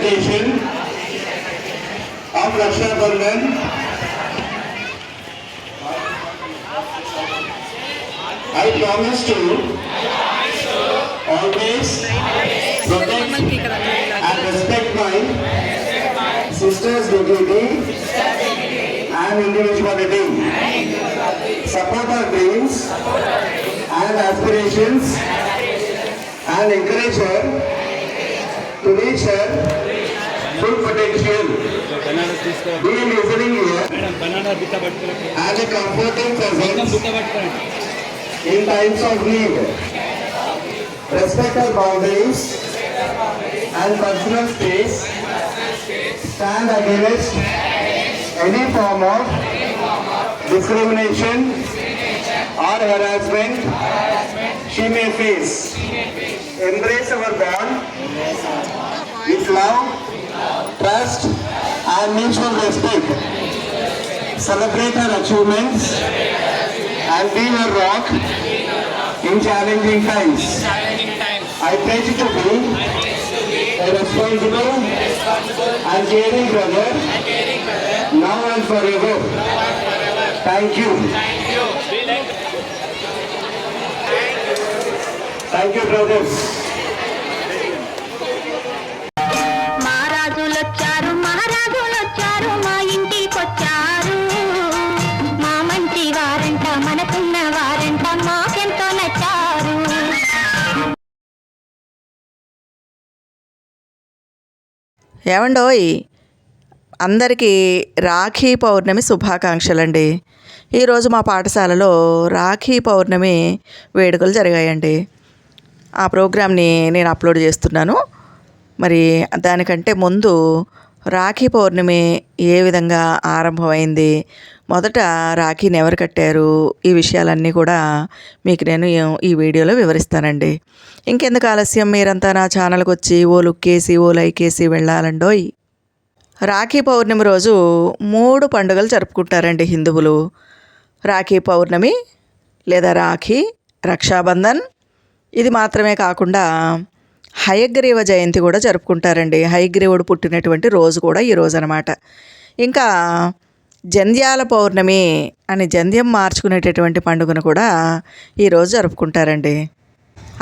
occasion of Raksha Bandhan, I promise to always protect and respect my sister's dignity and individuality, support her dreams and aspirations, and encourage her to reach her full potential. Be a listening ear and a comforting presence in times of need. Respect our boundaries and personal space. Stand against any form of discrimination or harassment she may face. Embrace our bond with love, trust and mutual respect. Celebrate her achievements and be her rock in challenging times. I pledge to be a responsible and caring brother now and forever. Thank you. Thank you, brothers. మహారాజులొచ్చారు మహారాజులొచ్చారు మా ఇంటికొచ్చారు మా మంచి వారంట మనకున్న వారంట మాకెంతో నచ్చారు. ఏమండోయ్, అందరికీ రాఖీ పౌర్ణమి శుభాకాంక్షలండి. ఈరోజు మా పాఠశాలలో రాఖీ పౌర్ణమి వేడుకలు జరిగాయండి. ఆ ప్రోగ్రామ్ని నేను అప్లోడ్ చేస్తున్నాను. మరి దానికంటే ముందు రాఖీ పౌర్ణమి ఏ విధంగా ఆరంభమైంది, మొదట రాఖీని ఎవరు కట్టారు, ఈ విషయాలన్నీ కూడా మీకు నేను ఈ వీడియోలో వివరిస్తానండి. ఇంకెందుకు ఆలస్యం, మీరంతా నా ఛానల్కి వచ్చి ఓ లుక్కేసి ఓ లైకేసి వెళ్ళాలండోయ్. రాఖీ పౌర్ణమి రోజు 3 పండుగలు జరుపుకుంటారండి హిందువులు. రాఖీ పౌర్ణమి లేదా రాఖీ, రక్షాబంధన్, ఇది మాత్రమే కాకుండా హయగ్రీవ జయంతి కూడా జరుపుకుంటారండి. హయగ్రీవుడు పుట్టినటువంటి రోజు కూడా ఈ రోజు అనమాట. ఇంకా జంధ్యాల పౌర్ణమి అని జంధ్యం మార్చుకునేటటువంటి పండుగను కూడా ఈరోజు జరుపుకుంటారండి.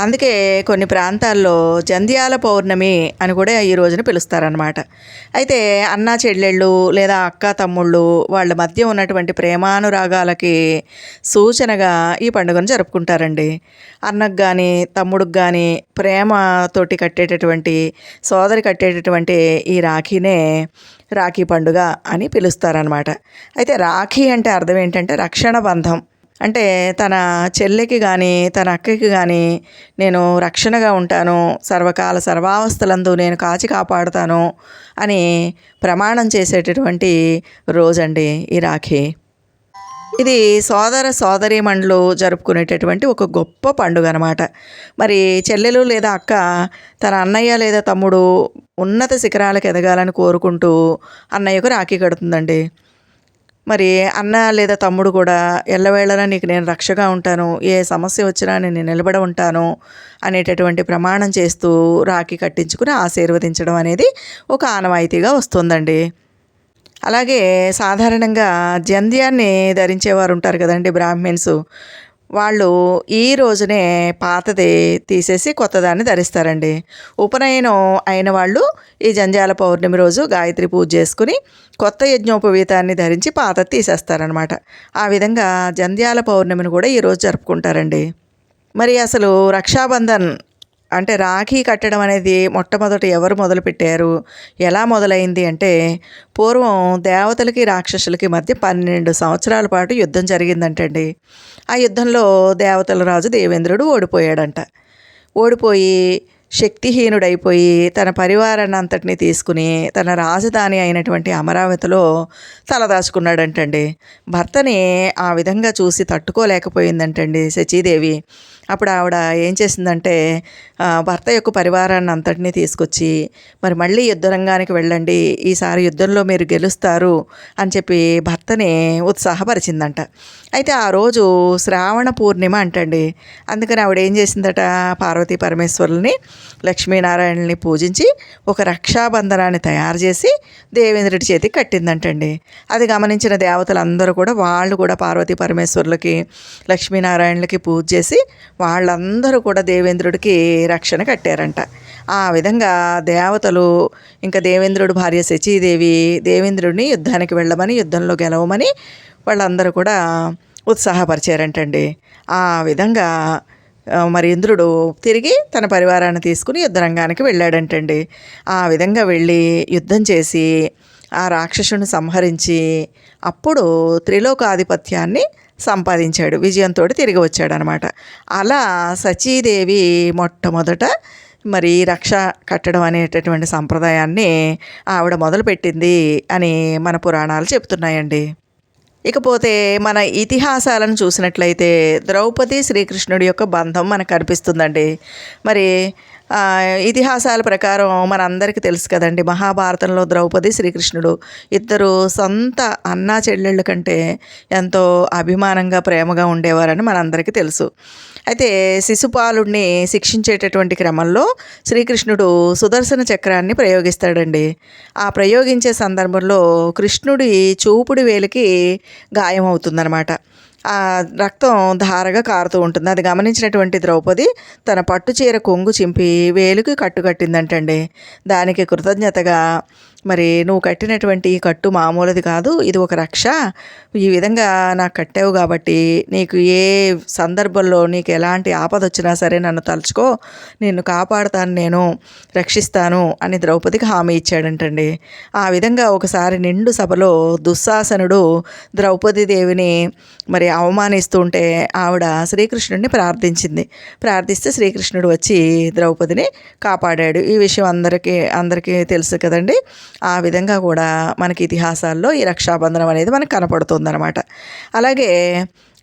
అందుకే కొన్ని ప్రాంతాల్లో జంధ్యాల పౌర్ణమి అని కూడా ఈ రోజున పిలుస్తారనమాట. అయితే అన్నా చెల్లెళ్ళు లేదా అక్క తమ్ముళ్ళు వాళ్ళ మధ్య ఉన్నటువంటి ప్రేమానురాగాలకి సూచనగా ఈ పండుగను జరుపుకుంటారండి. అన్నకు కానీ తమ్ముడికి కానీ ప్రేమతోటి కట్టేటటువంటి, సోదరి కట్టేటటువంటి ఈ రాఖీనే రాఖీ పండుగ అని పిలుస్తారనమాట. అయితే రాఖీ అంటే అర్థం ఏంటంటే రక్షణ బంధం. అంటే తన చెల్లికి కానీ తన అక్కకి కానీ నేను రక్షణగా ఉంటాను, సర్వకాల సర్వావస్థలందు నేను కాచి కాపాడుతాను అని ప్రమాణం చేసేటటువంటి రోజండి ఈ రాఖీ. ఇది సోదర సోదరీమణులు జరుపుకునేటటువంటి ఒక గొప్ప పండుగ అనమాట. మరి చెల్లెలు లేదా అక్క తన అన్నయ్య లేదా తమ్ముడు ఉన్నత శిఖరాలకు ఎదగాలని కోరుకుంటూ అన్నయ్యకు రాఖీ కడుతుందండి. మరి అన్న లేదా తమ్ముడు కూడా ఎల్లవేళలా నీకు నేను రక్షగా ఉంటాను, ఏ సమస్య వచ్చినా నేను నిలబడి ఉంటాను అనేటటువంటి ప్రమాణం చేస్తూ రాఖీ కట్టించుకుని ఆశీర్వదించడం అనేది ఒక ఆనవాయితీగా వస్తుందండి. అలాగే సాధారణంగా జంధ్యాన్ని ధరించేవారు ఉంటారు కదండి, బ్రాహ్మిన్స్. వాళ్ళు ఈ రోజునే పాతది తీసేసి కొత్తదాన్ని ధరిస్తారండి. ఉపనయనం అయిన వాళ్ళు ఈ జంధ్యాల పౌర్ణమి రోజు గాయత్రి పూజ చేసుకుని కొత్త యజ్ఞోపవీతాన్ని ధరించి పాతది తీసేస్తారనమాట. ఆ విధంగా జంధ్యాల పౌర్ణమిని కూడా ఈరోజు జరుపుకుంటారండి. మరి అసలు రక్షాబంధన్ అంటే రాఖీ కట్టడం అనేది మొట్టమొదట ఎవరు మొదలుపెట్టారు, ఎలా మొదలైంది అంటే పూర్వం దేవతలకి రాక్షసులకి మధ్య 12 సంవత్సరాల పాటు యుద్ధం జరిగిందంటండి. ఆ యుద్ధంలో దేవతల రాజు దేవేంద్రుడు ఓడిపోయాడంట. ఓడిపోయి శక్తిహీనుడైపోయి తన పరివారాన్ని అంతటిని తీసుకుని తన రాజధాని అయినటువంటి అమరావతిలో తలదాచుకున్నాడంటండి. భర్తని ఆ విధంగా చూసి తట్టుకోలేకపోయిందంటండి శచీదేవి. అప్పుడు ఆవిడ ఏం చేసిందంటే భర్త యొక్క పరివారాన్ని అంతటినీ తీసుకొచ్చి మరి మళ్ళీ యుద్ధ రంగానికి వెళ్ళండి, ఈసారి యుద్ధంలో మీరు గెలుస్తారు అని చెప్పి భర్తని ఉత్సాహపరిచిందంట. అయితే ఆ రోజు శ్రావణ పూర్ణిమ అంటండి. అందుకని ఆవిడ ఏం చేసిందట, పార్వతీ పరమేశ్వరుల్ని లక్ష్మీనారాయణని పూజించి ఒక రక్షాబంధనాన్ని తయారు చేసి దేవేంద్రుడి చేతికి కట్టిందంటండి. అది గమనించిన దేవతలందరూ కూడా వాళ్ళు కూడా పార్వతీ పరమేశ్వరులకి లక్ష్మీనారాయణలకి పూజ చేసి వాళ్ళందరూ కూడా దేవేంద్రుడికి రక్షణ కట్టారంట. ఆ విధంగా దేవతలు ఇంకా దేవేంద్రుడి భార్య శచీదేవి దేవేంద్రుడిని యుద్ధానికి వెళ్ళమని, యుద్ధంలో గెలవమని వాళ్ళందరూ కూడా ఉత్సాహపరిచారంటండి. ఆ విధంగా మరి ఇంద్రుడు తిరిగి తన పరివారాన్ని తీసుకుని యుద్ధరంగానికి వెళ్ళాడంటండి. ఆ విధంగా వెళ్ళి యుద్ధం చేసి ఆ రాక్షసుని సంహరించి అప్పుడు త్రిలోకాధిపత్యాన్ని సంపాదించాడు, విజయంతో తిరిగి వచ్చాడనమాట. అలా సచీదేవి మొట్టమొదట మరి రక్ష కట్టడం అనేటటువంటి సంప్రదాయాన్ని ఆవిడ మొదలుపెట్టింది అని మన పురాణాలు చెప్తున్నాయండి. ఇకపోతే మన ఇతిహాసాలను చూసినట్లయితే ద్రౌపది శ్రీకృష్ణుడి యొక్క బంధం మనకు కనిపిస్తుందండి. మరి ఇతిహాసాల ప్రకారం మనందరికీ తెలుసు కదండి, మహాభారతంలో ద్రౌపది శ్రీకృష్ణుడు ఇద్దరు సొంత అన్నా చెల్లెళ్ళ కంటే ఎంతో అభిమానంగా ప్రేమగా ఉండేవారని మనందరికీ తెలుసు. అయితే శిశుపాలుడిని శిక్షించేటటువంటి క్రమంలో శ్రీకృష్ణుడు సుదర్శన చక్రాన్ని ప్రయోగిస్తాడండి. ఆ ప్రయోగించే సందర్భంలో కృష్ణుడి చూపుడు వేలికి గాయం అవుతుందన్నమాట. ఆ రక్తం ధారగా కారుతూ ఉంటుంది. అది గమనించినటువంటి ద్రౌపది తన పట్టుచీర కొంగు చింపి వేలుకి కట్టుకట్టిందంటండి. దానికి కృతజ్ఞతగా మరి నువ్వు కట్టినటువంటి ఈ కట్టు మామూలుది కాదు, ఇది ఒక రక్ష, ఈ విధంగా నాకు కట్టావు కాబట్టి నీకు ఏ సందర్భంలో నీకు ఎలాంటి ఆపద వచ్చినా సరే నన్ను తలుచుకో, నిన్ను కాపాడుతాను, నేను రక్షిస్తాను అని ద్రౌపదికి హామీ ఇచ్చాడంటండి. ఆ విధంగా ఒకసారి నిండు సభలో దుశ్శాసనుడు ద్రౌపది దేవిని మరి అవమానిస్తుంటే ఆవిడ శ్రీకృష్ణుడిని ప్రార్థిస్తే శ్రీకృష్ణుడు వచ్చి ద్రౌపదిని కాపాడాడు. ఈ విషయం అందరికీ తెలుసు కదండి. ఆ విధంగా కూడా మనకి ఇతిహాసాల్లో ఈ రక్షాబంధనం అనేది మనకు కనపడుతుందన్నమాట. అలాగే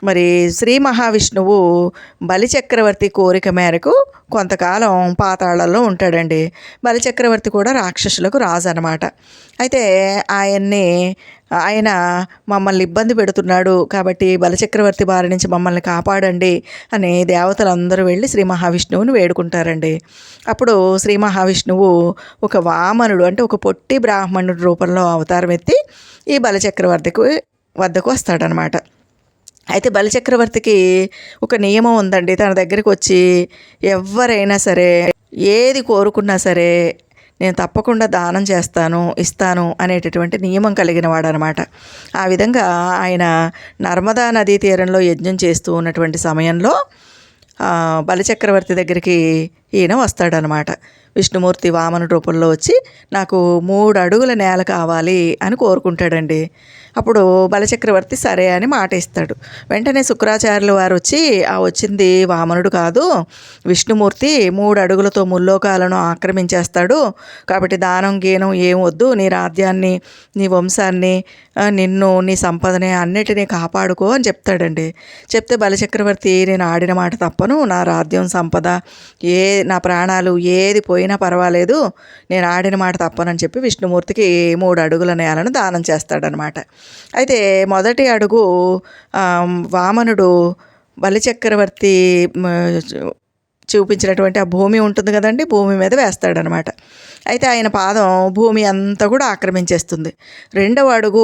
మరి శ్రీ మహావిష్ణువు బలిచక్రవర్తి కోరిక మేరకు కొంతకాలం పాతాళంలో ఉంటాడండి. బలిచక్రవర్తి కూడా రాక్షసులకు రాజు అనమాట. అయితే ఆయన మమ్మల్ని ఇబ్బంది పెడుతున్నాడు కాబట్టి బలిచక్రవర్తి బారి నుంచి మమ్మల్ని కాపాడండి అని దేవతలందరూ వెళ్ళి శ్రీ మహావిష్ణువుని వేడుకుంటారండి. అప్పుడు శ్రీ మహావిష్ణువు ఒక వామనుడు అంటే ఒక పొట్టి బ్రాహ్మణుడి రూపంలో అవతారం ఎత్తి ఈ బలిచక్రవర్తికి వద్దకు వస్తాడనమాట. అయితే బలిచక్రవర్తికి ఒక నియమం ఉందండి. తన దగ్గరికి వచ్చి ఎవరైనా సరే ఏది కోరుకున్నా సరే నేను తప్పకుండా దానం చేస్తాను, ఇస్తాను అనేటటువంటి నియమం కలిగిన వాడనమాట. ఆ విధంగా ఆయన నర్మదా నదీ తీరంలో యజ్ఞం చేస్తూ ఉన్నటువంటి సమయంలో బలిచక్రవర్తి దగ్గరికి ఈయన వస్తాడనమాట. విష్ణుమూర్తి వామన రూపంలో వచ్చి నాకు 3 అడుగుల నేల కావాలి అని కోరుకుంటాడండి. అప్పుడు బలచక్రవర్తి సరే అని మాట ఇస్తాడు. వెంటనే శుక్రాచార్యుల వారు వచ్చి వచ్చింది వామనుడు కాదు, విష్ణుమూర్తి 3 అడుగులతో ముల్లోకాలను ఆక్రమించేస్తాడు, కాబట్టి దానం గీనం ఏం వద్దు, నీ రాజ్యాన్ని, నీ వంశాన్ని, నిన్ను, నీ సంపదని అన్నిటినీ కాపాడుకో అని చెప్తాడండి. చెప్తే బలచక్రవర్తి నేను ఆడిన మాట తప్పను, నా రాజ్యం, సంపద, నా ప్రాణాలు ఏది పోయినా పర్వాలేదు, నేను ఆడిన మాట తప్పనని చెప్పి విష్ణుమూర్తికి 3 అడుగుల నేలను దానం చేస్తాడనమాట. అయితే మొదటి అడుగు వామనుడు బలిచక్రవర్తి చూపించినటువంటి ఆ భూమి ఉంటుంది కదండి, భూమి మీద వేస్తాడనమాట. అయితే ఆయన పాదం భూమి అంతా కూడా ఆక్రమించేస్తుంది. 2వ అడుగు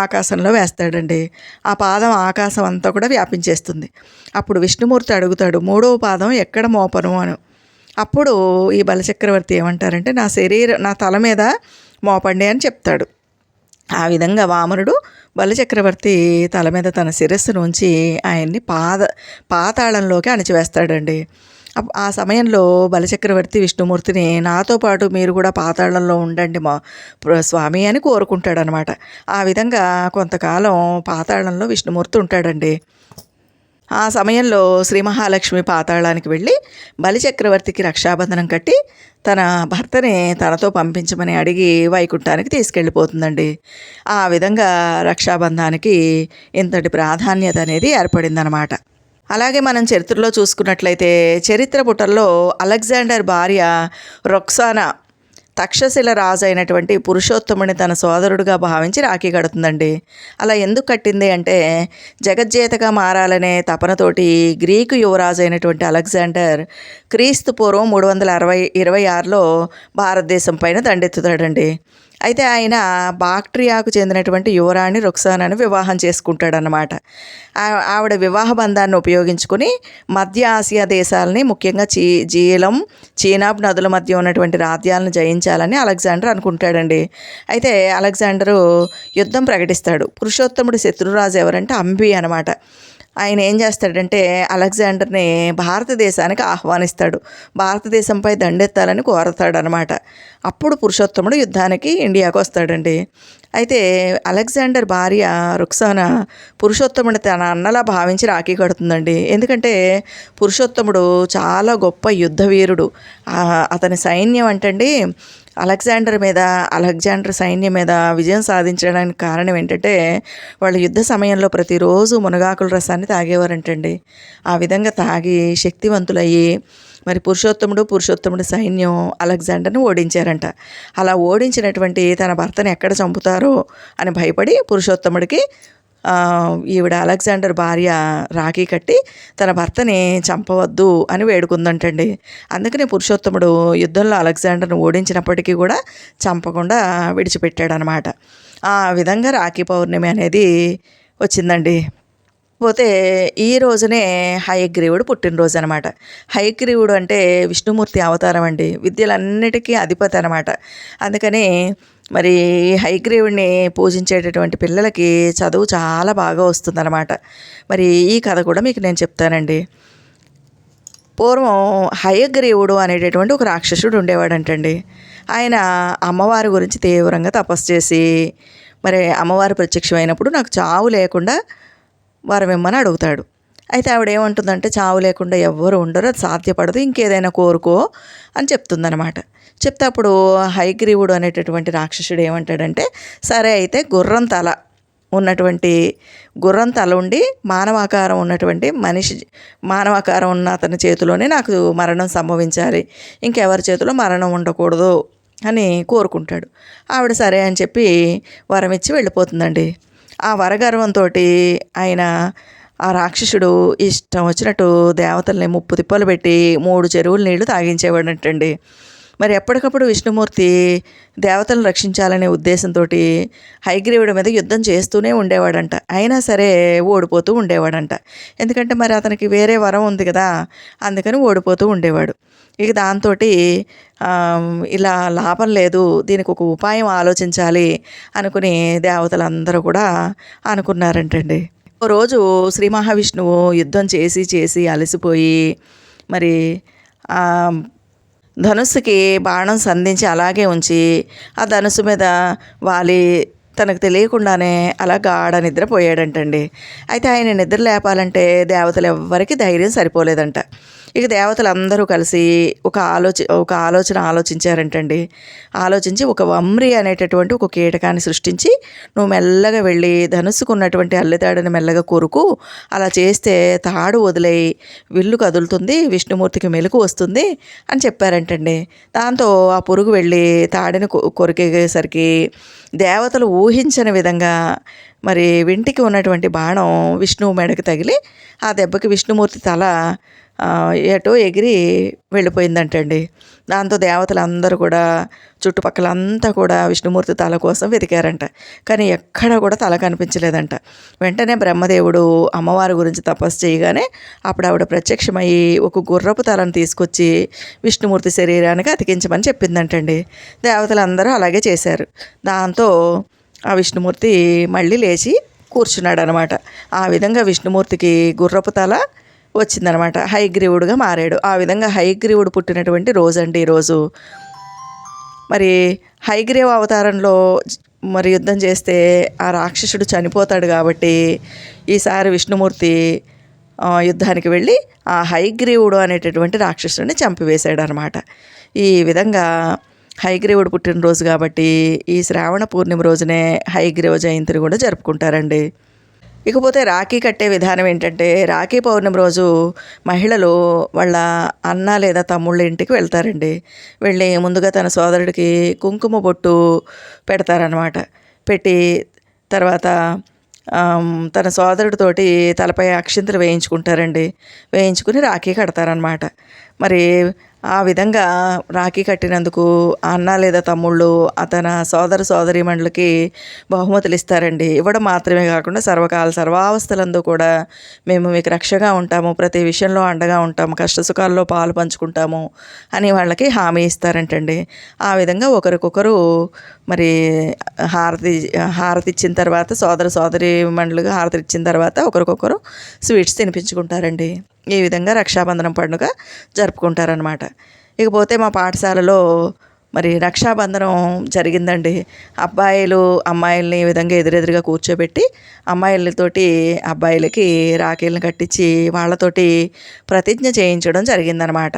ఆకాశంలో వేస్తాడండి. ఆ పాదం ఆకాశం అంతా కూడా వ్యాపించేస్తుంది. అప్పుడు విష్ణుమూర్తి అడుగుతాడు 3వ పాదం ఎక్కడ మోపను అని. అప్పుడు ఈ బలిచక్రవర్తి ఏమంటారంటే నా తల మీద మోపండి అని చెప్తాడు. ఆ విధంగా వామనుడు బలిచక్రవర్తి తల మీద తన శిరస్సును ఉంచి ఆయన్ని పాతాళంలోకి అణిచివేస్తాడండి. ఆ సమయంలో బలిచక్రవర్తి విష్ణుమూర్తిని నాతో పాటు మీరు కూడా పాతాళంలో ఉండండి మా స్వామి అని కోరుకుంటాడనమాట. ఆ విధంగా కొంతకాలం పాతాళంలో విష్ణుమూర్తి ఉంటాడండి. ఆ సమయంలో శ్రీ మహాలక్ష్మి పాతాళానికి వెళ్ళి బలిచక్రవర్తికి రక్షాబంధనం కట్టి తన భర్తని తనతో పంపించమని అడిగి వైకుంఠానికి తీసుకెళ్ళిపోతుందండి. ఆ విధంగా రక్షాబంధానికి ఇంతటి ప్రాధాన్యత అనేది ఏర్పడిందనమాట. అలాగే మనం చరిత్రలో చూసుకున్నట్లయితే చరిత్ర పుటల్లో అలెగ్జాండర్ భార్య రొక్సానా తక్షశిల రాజు అయినటువంటి పురుషోత్తముని తన సోదరుడుగా భావించి రాఖీ కడుతుందండి. అలా ఎందుకు కట్టింది అంటే జగజ్జేతగా మారాలనే తపనతోటి గ్రీకు యువరాజు అయినటువంటి అలెగ్జాండర్ క్రీస్తు పూర్వం 326లో భారతదేశం పైన దండెత్తుతాడండి. అయితే ఆయన బాక్ట్రియాకు చెందినటువంటి యువరాణి రొక్సానాను వివాహం చేసుకుంటాడనమాట. ఆవిడ వివాహ బంధాన్ని ఉపయోగించుకుని మధ్య ఆసియా దేశాలని, ముఖ్యంగా జీలం, చీనాబ్ నదుల మధ్య ఉన్నటువంటి రాజ్యాలను జయించాలని అలెగ్జాండర్ అనుకుంటాడండి. అయితే అలెగ్జాండరు యుద్ధం ప్రకటిస్తాడు. పురుషోత్తముడి శత్రురాజు ఎవరంటే అంబి అనమాట. ఆయన ఏం చేస్తాడంటే అలెగ్జాండర్ని భారతదేశానికి ఆహ్వానిస్తాడు. భారతదేశంపై దండెత్తాలని కోరతాడనమాట. అప్పుడు పురుషోత్తముడు యుద్ధానికి ఇండియాకు వస్తాడండి. అయితే అలెగ్జాండర్ భార్య రొక్సానా పురుషోత్తముడిని తన అన్నలా భావించి రాఖీ కడుతుందండి. ఎందుకంటే పురుషోత్తముడు చాలా గొప్ప యుద్ధ వీరుడు. అతని సైన్యం అంటండి అలెగ్జాండర్ సైన్యం మీద విజయం సాధించడానికి కారణం ఏంటంటే వాళ్ళు యుద్ధ సమయంలో ప్రతిరోజు మునగాకుల రసాన్ని తాగేవారంటండి. ఆ విధంగా తాగి శక్తివంతులయ్యి మరి పురుషోత్తముడి సైన్యం అలెగ్జాండర్ని ఓడించారంట. అలా ఓడించినటువంటి తన భర్తని ఎక్కడ చంపుతారో అని భయపడి పురుషోత్తముడికి ఈవిడ అలెగ్జాండర్ భార్య రాఖీ కట్టి తన భర్తని చంపవద్దు అని వేడుకుందంటండి. అందుకనే పురుషోత్తముడు యుద్ధంలో అలెగ్జాండర్ను ఓడించినప్పటికీ కూడా చంపకుండా విడిచిపెట్టాడనమాట. ఆ విధంగా రాఖీ పౌర్ణమి అనేది వచ్చిందండి. పోతే ఈ రోజునే హయగ్రీవుడు పుట్టినరోజు అనమాట. హయగ్రీవుడు అంటే విష్ణుమూర్తి అవతారం అండి, విద్యలన్నిటికీ అధిపతి అనమాట. అందుకని మరి హయగ్రీవుడిని పూజించేటటువంటి పిల్లలకి చదువు చాలా బాగా వస్తుందన్నమాట. మరి ఈ కథ కూడా మీకు నేను చెప్తానండి. పూర్వం హయగ్రీవుడు అనేటటువంటి ఒక రాక్షసుడు ఉండేవాడంటండి. ఆయన అమ్మవారి గురించి తీవ్రంగా తపస్సు చేసి మరి అమ్మవారు ప్రత్యక్షమైనప్పుడు నాకు చావు లేకుండా వరం ఇమ్మని అడుగుతాడు. అయితే ఆవిడ ఏమంటుందంటే చావు లేకుండా ఎవ్వరు ఉండరు, అది సాధ్యపడదు, ఇంకేదైనా కోరుకో అని చెప్తుందనమాట. చెప్తే అప్పుడు హయగ్రీవుడు అనేటటువంటి రాక్షసుడు ఏమంటాడంటే సరే అయితే గుర్రం తల ఉండి మానవాకారం ఉన్నటువంటి మానవాకారం ఉన్న అతని చేతిలోనే నాకు మరణం సంభవించాలి, ఇంకెవరి చేతిలో మరణం ఉండకూడదు అని కోరుకుంటాడు. ఆవిడ సరే అని చెప్పి వరం ఇచ్చి వెళ్ళిపోతుందండి. ఆ వరగర్వంతో ఆయన ఆ రాక్షసుడు ఇష్టం వచ్చినట్టు దేవతల్ని 30 తిప్పలు పెట్టి 3 చెరువుల నీళ్లు తాగించేవాడంటండి. మరి ఎప్పటికప్పుడు విష్ణుమూర్తి దేవతలను రక్షించాలనే ఉద్దేశంతో హయగ్రీవుడి మీద యుద్ధం చేస్తూనే ఉండేవాడంట. అయినా సరే ఓడిపోతూ ఉండేవాడంట. ఎందుకంటే మరి అతనికి వేరే వరం ఉంది కదా, అందుకని ఓడిపోతూ ఉండేవాడు. ఇక దాంతో ఇలా లాభం లేదు, దీనికి ఒక ఉపాయం ఆలోచించాలి అనుకుని దేవతలందరూ కూడా అనుకున్నారంటండి. ఓ రోజు శ్రీ మహావిష్ణువు యుద్ధం చేసి అలసిపోయి మరి ధనుస్సుకి బాణం సంధించి అలాగే ఉంచి ఆ ధనుస్సు మీద వాలి తనకు తెలియకుండానే అలా గాఢ నిద్రపోయాడంటండి. అయితే ఆయన నిద్ర లేపాలంటే దేవతలు ఎవ్వరికి ధైర్యం సరిపోలేదంట. ఇక దేవతలందరూ కలిసి ఒక ఆలోచన ఆలోచించారంటండి. ఆలోచించి ఒక వమ్రి అనేటటువంటి ఒక కీటకాన్ని సృష్టించి నువ్వు మెల్లగా వెళ్ళి ధనుస్సుకున్నటువంటి అల్లెతాడని మెల్లగా కొరుకు, అలా చేస్తే తాడు వదిలేయి విల్లు కదులుతుంది, విష్ణుమూర్తికి మెలకు వస్తుంది అని చెప్పారంటండి. దాంతో ఆ పురుగు వెళ్ళి తాడిని కొరికేసరికి దేవతలు ఊహించని విధంగా మరి వింటికి ఉన్నటువంటి బాణం విష్ణువు మెడకి తగిలి ఆ దెబ్బకి విష్ణుమూర్తి తల ఎటో ఎగిరి వెళ్ళిపోయిందంటండి. దాంతో దేవతలందరూ కూడా చుట్టుపక్కలంతా కూడా విష్ణుమూర్తి తల కోసం వెతికారంట. కానీ ఎక్కడ కూడా తల కనిపించలేదంట. వెంటనే బ్రహ్మదేవుడు అమ్మవారి గురించి తపస్సు చేయగానే అప్పుడు ఆవిడ ప్రత్యక్షమయ్యి ఒక గుర్రపు తలను తీసుకొచ్చి విష్ణుమూర్తి శరీరానికి అతికించమని చెప్పిందంటండి. దేవతలందరూ అలాగే చేశారు. దాంతో ఆ విష్ణుమూర్తి మళ్ళీ లేచి కూర్చున్నాడు అనమాట. ఆ విధంగా విష్ణుమూర్తికి గుర్రపు తల వచ్చిందనమాట, హయగ్రీవుడుగా మారాడు. ఆ విధంగా హయగ్రీవుడు పుట్టినటువంటి రోజండి ఈరోజు. మరి హయగ్రీవ అవతారంలో మరి యుద్ధం చేస్తే ఆ రాక్షసుడు చనిపోతాడు కాబట్టి ఈసారి విష్ణుమూర్తి యుద్ధానికి వెళ్ళి ఆ హయగ్రీవుడు అనేటటువంటి రాక్షసుడిని చంపివేశాడు అనమాట. ఈ విధంగా హయగ్రీవుడు పుట్టినరోజు కాబట్టి ఈ శ్రావణ పూర్ణిమ రోజునే హయగ్రీవ జయంతిని కూడా జరుపుకుంటారండి. ఇకపోతే రాఖీ కట్టే విధానం ఏంటంటే, రాఖీ పౌర్ణమి రోజు మహిళలు వాళ్ళ అన్న లేదా తమ్ముళ్ళ ఇంటికి వెళ్తారండి. వెళ్ళి ముందుగా తన సోదరుడికి కుంకుమ బొట్టు పెడతారనమాట. పెట్టి తర్వాత తన సోదరుడితోటి తలపై అక్షింతలు వేయించుకుంటారండి. వేయించుకుని రాఖీ కడతారనమాట. మరి ఆ విధంగా రాఖీ కట్టినందుకు అన్న లేదా తమ్ముళ్ళు తన సోదరీమణులకి బహుమతులు ఇస్తారండి. ఇవ్వడం మాత్రమే కాకుండా సర్వావస్థలందు కూడా మేము మీకు రక్షగా ఉంటాము, ప్రతి విషయంలో అండగా ఉంటాము, కష్టసుఖాల్లో పాలు పంచుకుంటాము అని వాళ్ళకి హామీ ఇస్తారంటండి. ఆ విధంగా ఒకరికొకరు మరి హారతి ఇచ్చిన తర్వాత సోదరీమణులుగా హారతి ఇచ్చిన తర్వాత ఒకరికొకరు స్వీట్స్ తినిపించుకుంటారండి. ఈ విధంగా రక్షాబంధనం పండుగ జరుపుకుంటారనమాట. ఇకపోతే మా పాఠశాలలో మరి రక్షాబంధనం జరిగిందండి. అబ్బాయిలు అమ్మాయిల్ని ఈ విధంగా ఎదురెదురుగా కూర్చోబెట్టి అమ్మాయిలతోటి అబ్బాయిలకి రాఖీలను కట్టించి వాళ్ళతోటి ప్రతిజ్ఞ చేయించడం జరిగిందనమాట.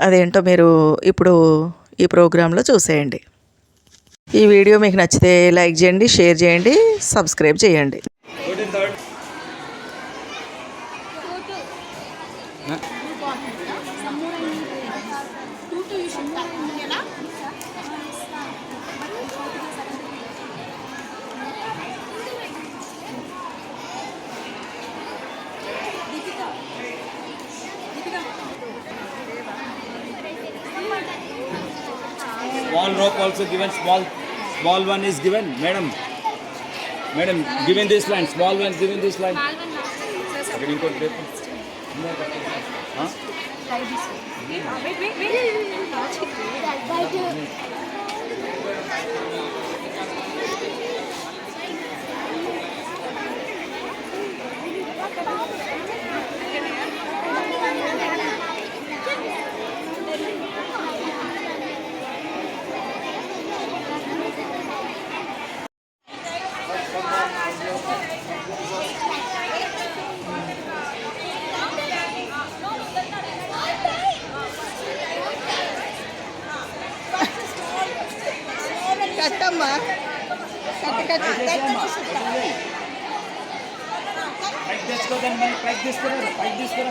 అదేంటో మీరు ఇప్పుడు ఈ ప్రోగ్రాంలో చూసేయండి. ఈ వీడియో మీకు నచ్చితే లైక్ చేయండి, షేర్ చేయండి, సబ్స్క్రైబ్ చేయండి. Small rope also given, small one is given. Madam, given this line, small one given this line. Okay, you got paper. Huh? కట్టమ్మా, కట్టు. Like this, go then. Like this, go. Like this, go.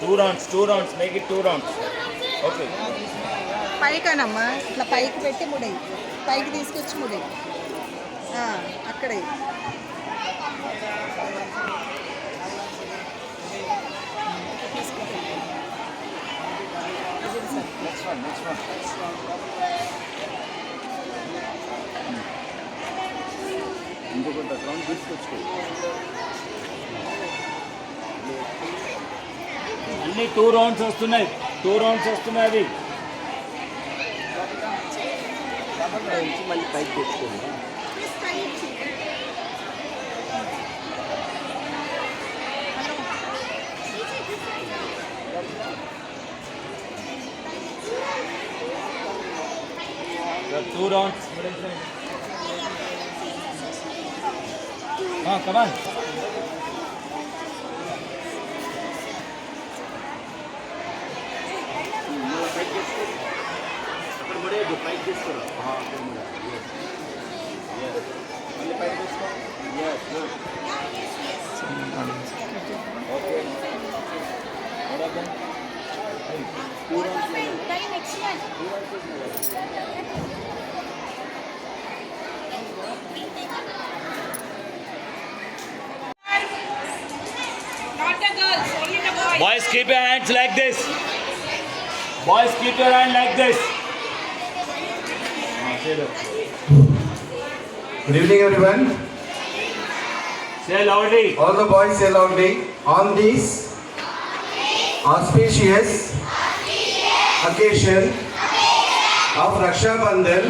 Two rounds. Make it 2 rounds. Okay. పైకనమ్మా, ఇట్లా పైకి పెట్టి ముడేయి, పైకి తీసుకొచ్చి ముడేయి, అక్కడే. Next one. ఇంకొక round తీసుకొచ్చుకో. అన్ని 2 rounds వస్తున్నాయి. అవి మళ్ళీ పైకి తెచ్చుకోండి. Two rounds. Come on. Boys, keep your hands like this. Boys, keep your hand like this. Good evening, everyone. Say loudly. All the boys say loudly. On this auspicious occasion of Raksha Bandhan,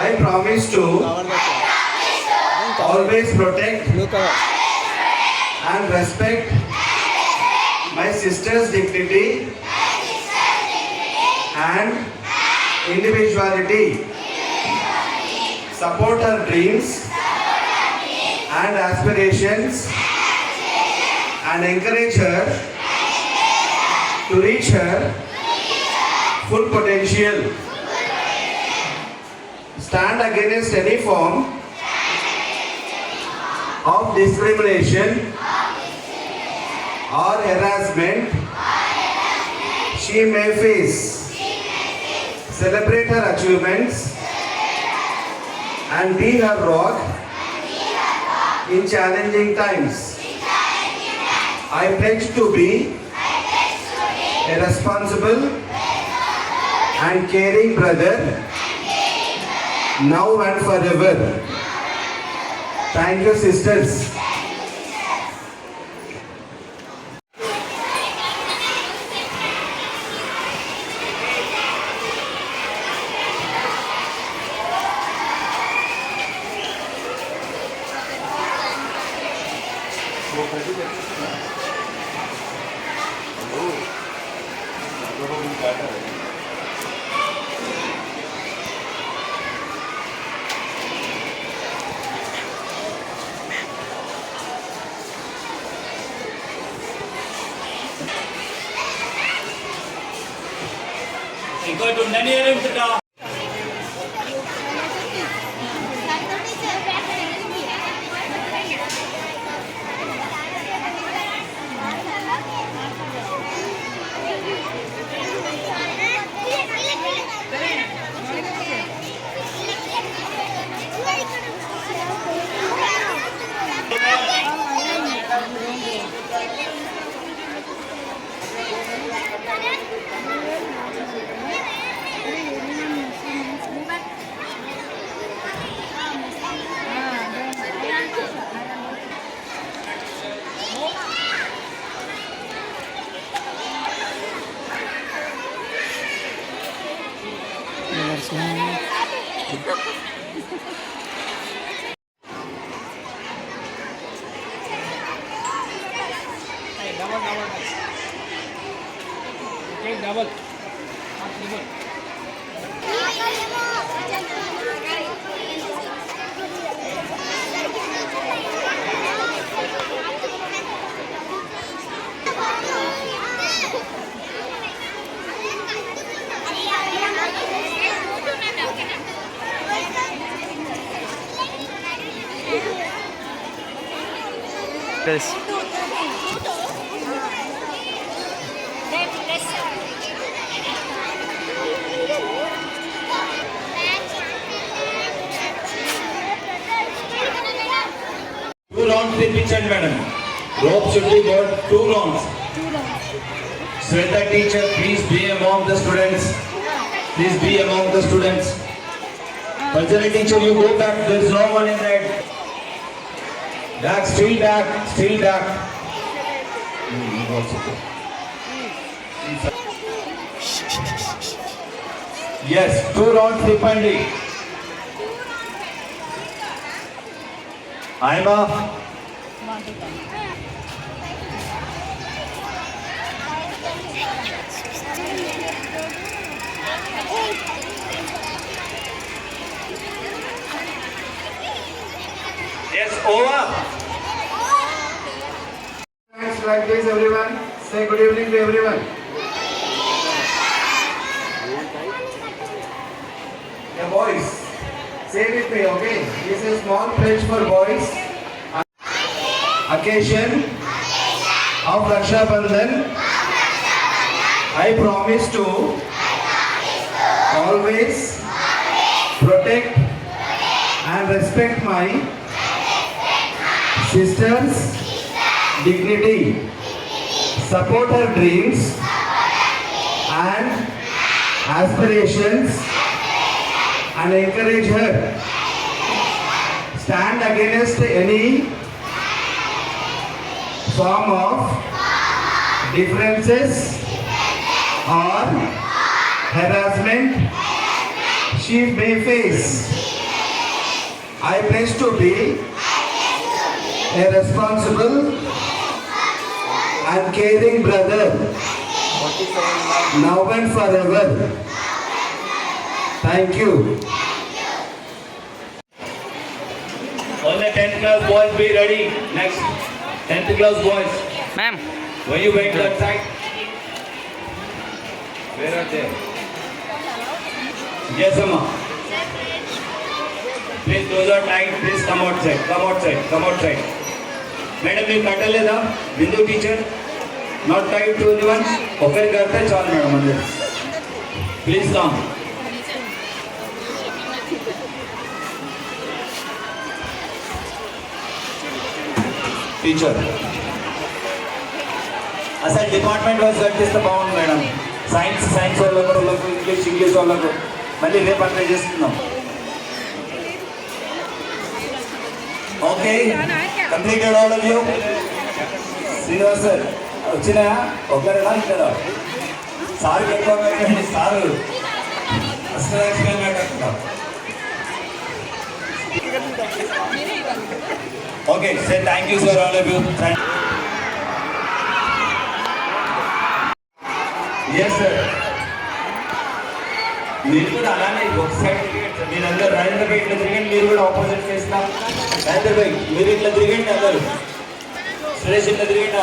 I promise to always protect and respect my sister's dignity and individuality, support her dreams and aspirations, and encourage her to reach her full potential. Stand against any form of discrimination or harassment she may face. Celebrate her achievements and be her rock in challenging times. I pledge to be a responsible and caring brother now and forever. Thank you, sisters. ఇంకోటి ఉండని ఏమిటా double two rounds తెప్పించండి madam. Rope should be got 2 rounds. Shweta teacher, please be among the students. Please be among the students. Cultural teacher, you go back. There is no one in that. Back, still back, still back. Yes, 2 rounds తిప్పండి. Aima. Yes, over. Hands like this, everyone. Say good evening to everyone. Yeah, boys. Say with me, okay? This is small pledge for boys. Occasion of Raksha Bandhan. I promise to always protect and respect my sister's dignity, support her dreams and aspirations and encourage her. Stand against any form of differences or harassment she may face. I pledge to be a responsible and caring brother now and forever. Thank you. All the 10th class boys be ready. Next, 10th class boys. Ma'am. When you wait that side. Where are they? Yes, Amma. Please, those are tight. Please come outside. Come outside. Come outside. Madam, మీరు కట్టలేదా Bindu teacher not tight to anyone ఒకరికి కడితే చాలు madam అందరు please come teacher అసలు department wise కట్టిస్తే బాగుంది madam science వాళ్ళకు ఇంగ్లీష్ వాళ్ళకు మళ్ళీ రేపు అట్లా చేస్తున్నాం okay completed all of you Srinivas sir వచ్చినా ఒకరేనా ఇద్దరా సార్ ఎక్కువ sir okay sir thank you sir all of you yes sir మీరు కూడా అలానే ఒక సైడ్ తిరిగండి సార్ మీరందరూ రాజేంద్ర బై ఇట్లా తిరగండి మీరు కూడా ఆపోజిట్ చేస్తాం రాజేంద్ర బై మీరు ఇట్లా తిరగండి అందరు సురేష్ ఇట్లా తిరగండి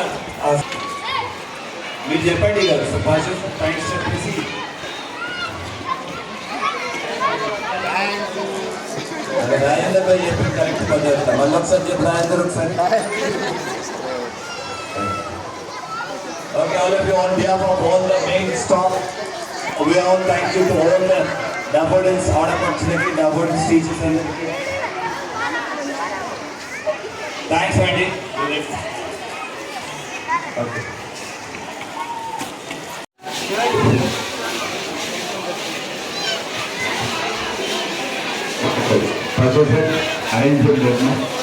మీరు చెప్పండి కదా సుభాష్ థ్యాంక్స్ చెప్పేసి రాజేంద్ర బై చెప్పి కరెక్ట్ పద్ధతి మళ్ళీ ఒకసారి చెప్పి రాజేంద్ర ఒకసారి okay all of you on behalf of all the main staff we all thank you to all of the daffodils opportunity daffodils teachers and thanks Andy okay Professor arrange for that no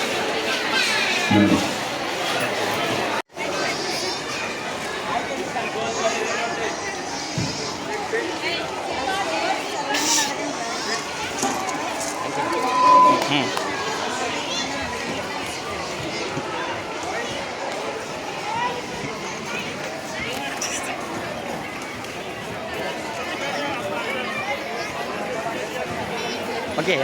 okay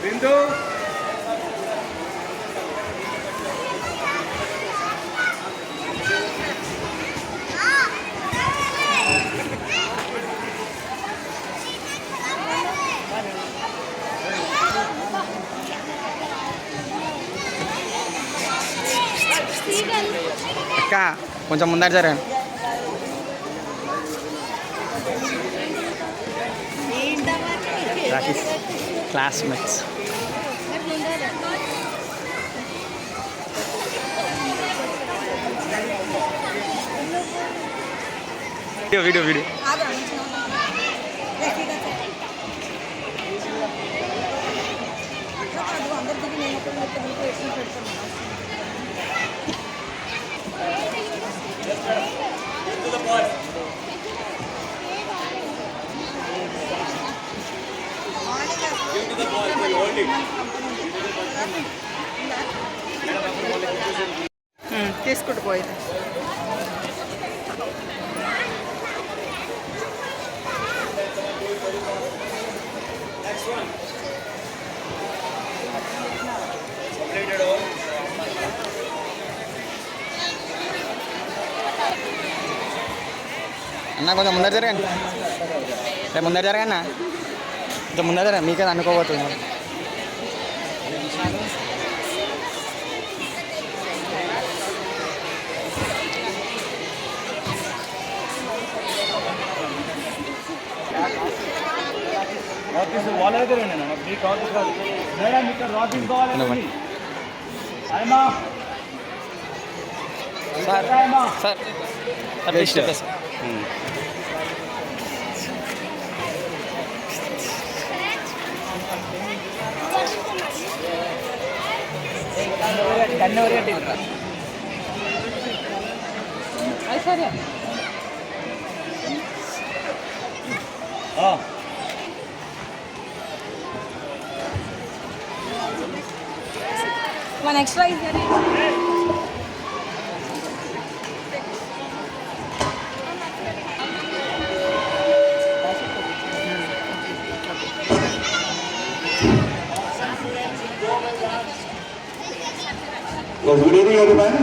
Bindu అక్క కొంచెం ముందర జరగండి Rakesh classmates video video తీసుకుంటూ పోయింది అన్న కొంచెం ముందర జరగండి రేపు ముందర జరగన్నా కొంచెం ముందర జరగండి మీకే అనుకోబోతుంది ఆఫీస్ వాళ్ళ దగ్గర మీకు ఆఫీస్ కాదు మేడం ఇక్కడ ఆఫీస్ కావాలి sir sir sir One extra is there. Yes, good evening everyone.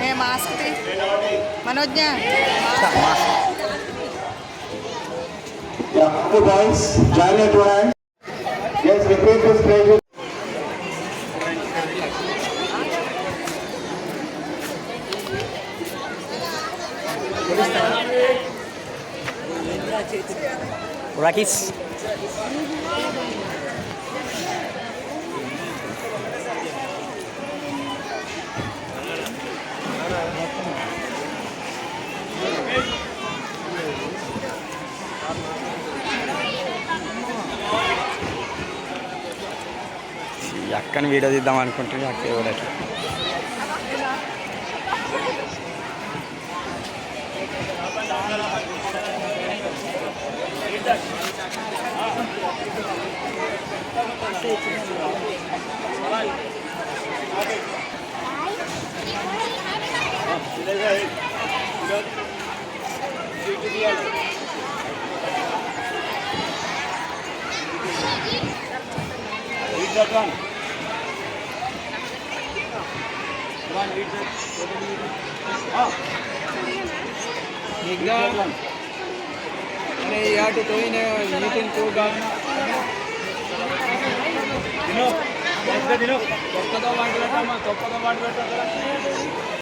A mask Manogna Yeah, okay boys, join your two hands. Yes, repeat this phrase. రాకీస్ ఈ అక్కని వీడియో తీద్దాం అనుకుంటే అక్క ఎవరట్లా Read that one. One, read that. अरे यार तो ही नहीं meeting को दिनो, दिनो, तोपदा वाट बेटा, तोपदा वाट बेटा.